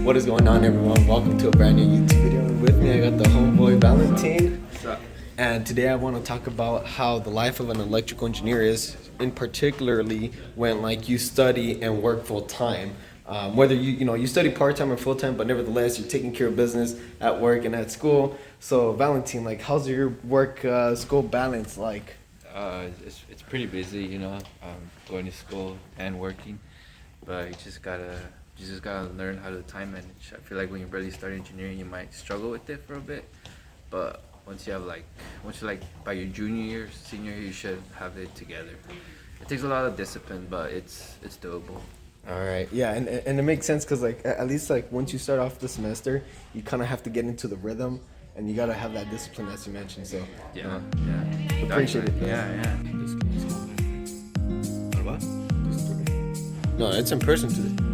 What is going on, everyone? Welcome to a brand new YouTube video. With me, I got the homeboy Valentine. What's up? And today I want to talk about how the life of an electrical engineer is, in particularly when you study and work full time. Whether you study part time or full time, but nevertheless you're taking care of business at work and at school. So Valentine, how's your work school balance like? It's pretty busy, going to school and working, but you just gotta learn how to time manage. I feel like when you barely start engineering, you might struggle with it for a bit, but once you're by your junior year, senior year, you should have it together. It takes a lot of discipline, but it's doable. All right, yeah, and it makes sense because at least once you start off the semester, you kind of have to get into the rhythm, and you gotta have that discipline as you mentioned. So Yeah. appreciate it. Yeah. What? No, it's in person today.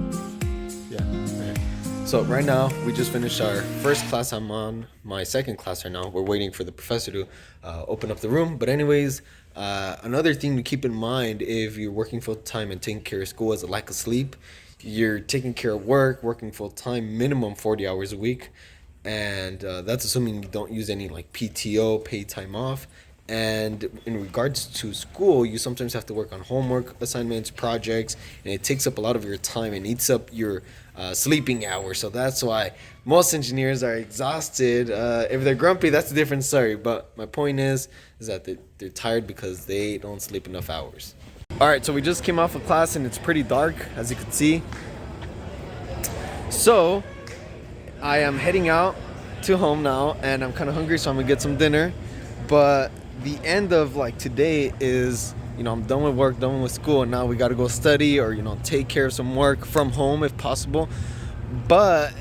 Yeah. All right. So right now we just finished our first class. I'm on my second class right now. We're waiting for the professor to open up the room. But anyways, another thing to keep in mind if you're working full time and taking care of school is a lack of sleep. You're taking care of work, working full time, minimum 40 hours a week, and that's assuming you don't use any PTO, paid time off. And in regards to school, you sometimes have to work on homework assignments, projects, and it takes up a lot of your time and eats up your sleeping hours. So that's why most engineers are exhausted. If they're grumpy, that's a different story. But my point is that they're tired because they don't sleep enough hours. All right, so we just came off of class and it's pretty dark, as you can see. So I am heading out to home now, and I'm kind of hungry, so I'm gonna get some dinner. But the end of today is, I'm done with work, done with school, and now we got to go study or take care of some work from home if possible. But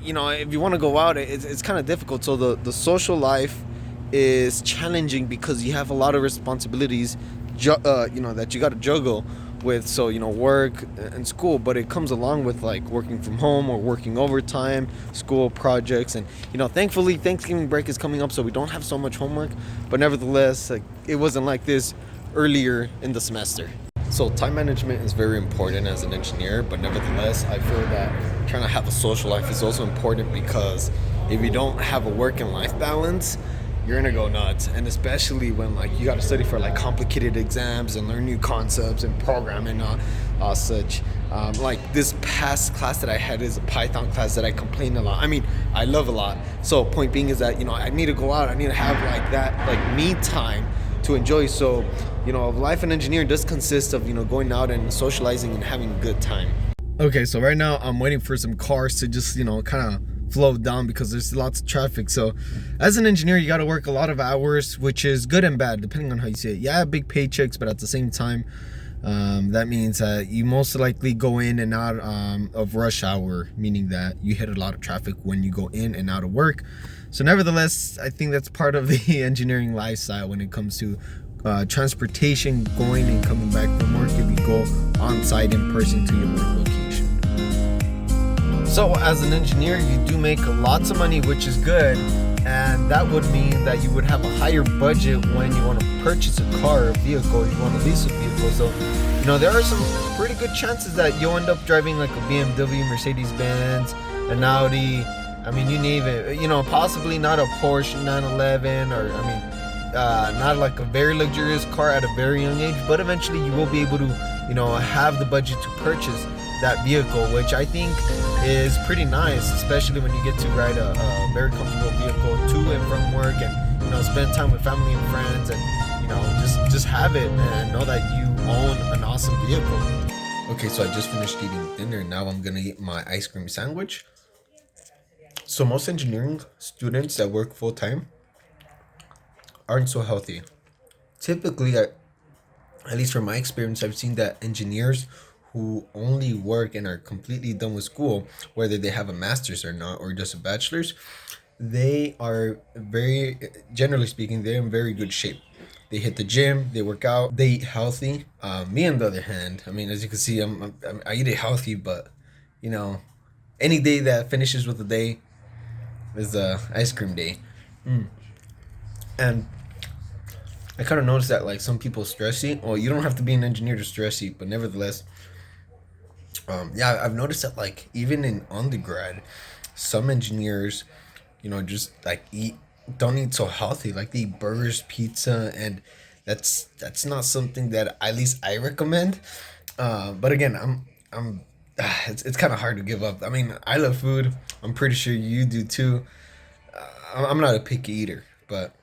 if you want to go out, it's kind of difficult. So the social life is challenging because you have a lot of responsibilities that you got to juggle with. So work and school, but it comes along with working from home or working overtime, school projects, and thankfully Thanksgiving break is coming up, so we don't have so much homework. But nevertheless, it wasn't like this earlier in the semester. So time management is very important as an engineer, but nevertheless I feel that trying to have a social life is also important, because if you don't have a work and life balance, you're gonna go nuts. And especially when you gotta study for complicated exams and learn new concepts and programming such. This past class that I had is a Python class that I complain a lot. I mean, I love a lot. So point being is that I need to go out. I need to have that me time to enjoy. So life in engineering does consist of going out and socializing and having a good time. Okay, so right now I'm waiting for some cars to just kind of flow down because there's lots of traffic. So as an engineer, you got to work a lot of hours, which is good and bad depending on how you see it. Yeah, big paychecks, but at the same time, that means that you most likely go in and out of rush hour, meaning that you hit a lot of traffic when you go in and out of work. So nevertheless, I think that's part of the engineering lifestyle when it comes to transportation, going and coming back from work if you go on site in person to your work location. So as an engineer, you do make lots of money, which is good, and that would mean that you would have a higher budget when you want to purchase a car or a vehicle, you want to lease a vehicle. So there are some pretty good chances that you'll end up driving a BMW, Mercedes-Benz, an Audi, I mean, you name it, possibly not a Porsche 911, or not a very luxurious car at a very young age, but eventually you will be able to have the budget to purchase that vehicle, which I think is pretty nice, especially when you get to ride a very comfortable vehicle to and from work, and spend time with family and friends, and just have it and know that you own an awesome vehicle. Okay, so I just finished eating dinner, and now I'm gonna eat my ice cream sandwich. So most engineering students that work full time aren't so healthy. Typically, at least from my experience, I've seen that engineers who only work and are completely done with school, whether they have a master's or not, or just a bachelor's, they are generally speaking, they're in very good shape. They hit the gym, they work out, they eat healthy. Me, on the other hand, I mean, as you can see, I eat it healthy, but any day that finishes with a day is a ice cream day. And I kind of noticed that some people stress eat. Well, you don't have to be an engineer to stress eat, but nevertheless, Yeah, I've noticed that like even in undergrad, some engineers, just like don't eat so healthy. Like they eat burgers, pizza, and that's not something that at least I recommend. But again, I'm it's kind of hard to give up. I mean, I love food. I'm pretty sure you do too. I'm not a picky eater, but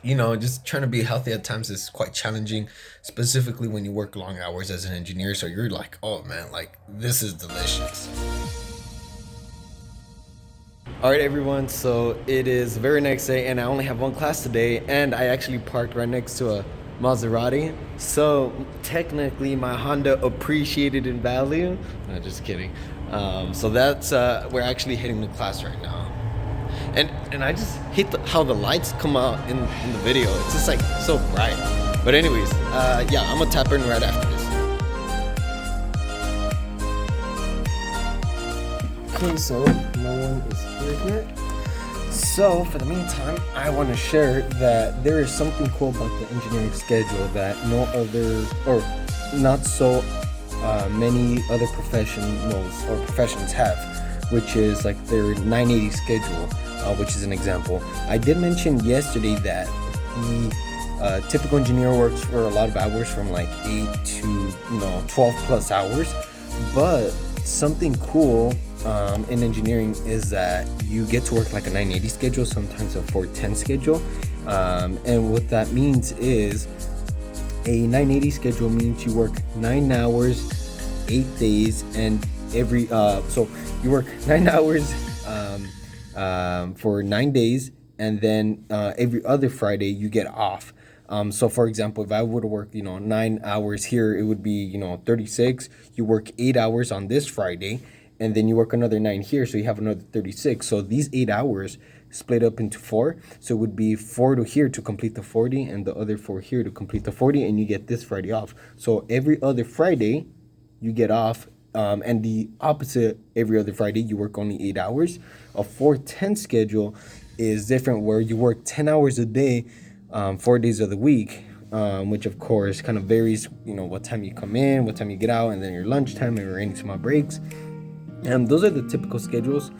just trying to be healthy at times is quite challenging, specifically when you work long hours as an engineer. So you're like, oh man, like this is delicious. All right, everyone. So it is the very next day, and I only have one class today, and I actually parked right next to a Maserati. So technically, my Honda appreciated in value. No, just kidding. So that's we're actually hitting the class right now. And I just hate how the lights come out in the video. It's just like so bright. But anyways, yeah, I'm gonna tap in right after this. Okay, so no one is here yet. So for the meantime, I want to share that there is something cool about the engineering schedule that no other or not so many other professionals or professions have, which is like their 980 schedule, which is an example. I did mention yesterday that the typical engineer works for a lot of hours, from like 8 to 12 plus hours, but something cool in engineering is that you get to work like a 980 schedule, sometimes a 410 schedule, and what that means is a 980 schedule means you work 9 hours 8 days, and every so you work 9 hours for 9 days, and then every other Friday you get off. So for example, if I would work 9 hours here, it would be 36. You work 8 hours on this Friday, and then you work another 9 here, so you have another 36. So these 8 hours split up into 4, so it would be 4 to here to complete the 40, and the other 4 here to complete the 40, and you get this Friday off. So every other Friday you get off, and the opposite, every other Friday you work only 8 hours. A 410 schedule is different, where you work 10 hours a day, 4 days of the week, which of course kind of varies, what time you come in, what time you get out, and then your lunchtime and your any small breaks. And those are the typical schedules.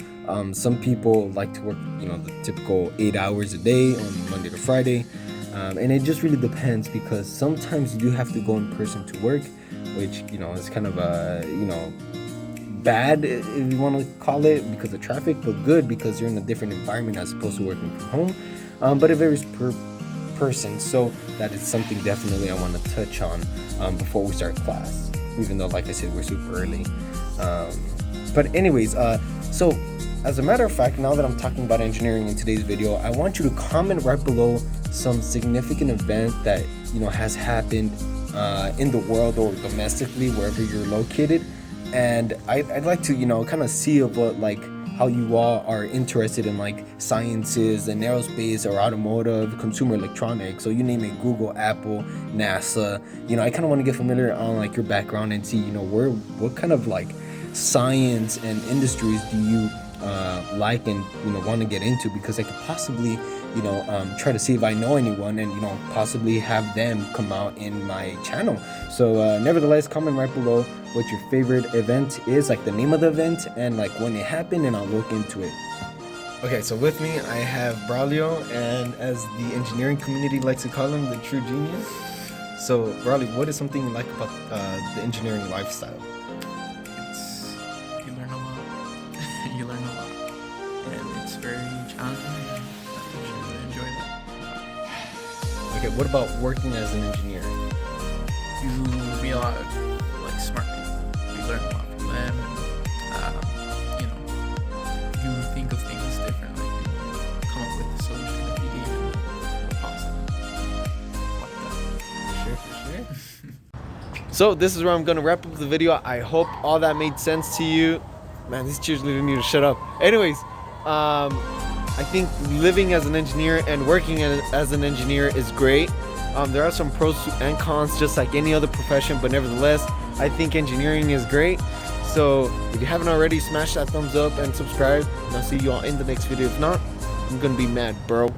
Some people like to work, the typical 8 hours a day on Monday to Friday. And it just really depends, because sometimes you do have to go in person to work, which, is kind of bad, if you want to call it, because of traffic, but good because you're in a different environment as opposed to working from home. But it varies per person. So that is something definitely I want to touch on before we start class, even though, like I said, we're super early. But anyways, so as a matter of fact, now that I'm talking about engineering in today's video, I want you to comment right below some significant event that has happened in the world or domestically, wherever you're located. And I'd like to kind of see about like how you all are interested in like sciences and aerospace or automotive, consumer electronics. So you name it, Google, Apple, NASA. I kind of want to get familiar on like your background and see what kind of like science and industries do you like and want to get into, because I could possibly try to see if I know anyone and possibly have them come out in my channel. So nevertheless, comment right below what your favorite event is, like the name of the event and like when it happened, and I'll look into it. Okay, so with me I have Braulio, and as the engineering community likes to call him, the true genius. So Braulio, what is something you like about the engineering lifestyle? You learn a lot. You learn a lot, and it's very challenging. And I think you really enjoy that. Okay, what about working as an engineer? You meet a lot of like smart people. You learn a lot from them, and you think of things differently. You come up with a solution that you didn't even possible. Like that. Sure, for sure. So this is where I'm gonna wrap up the video. I hope all that made sense to you. Man, these cheerleaders need to shut up. Anyways, I think living as an engineer and working as an engineer is great. There are some pros and cons, just like any other profession, but nevertheless, I think engineering is great. So if you haven't already, smash that thumbs up and subscribe, and I'll see you all in the next video. If not, I'm gonna be mad, bro.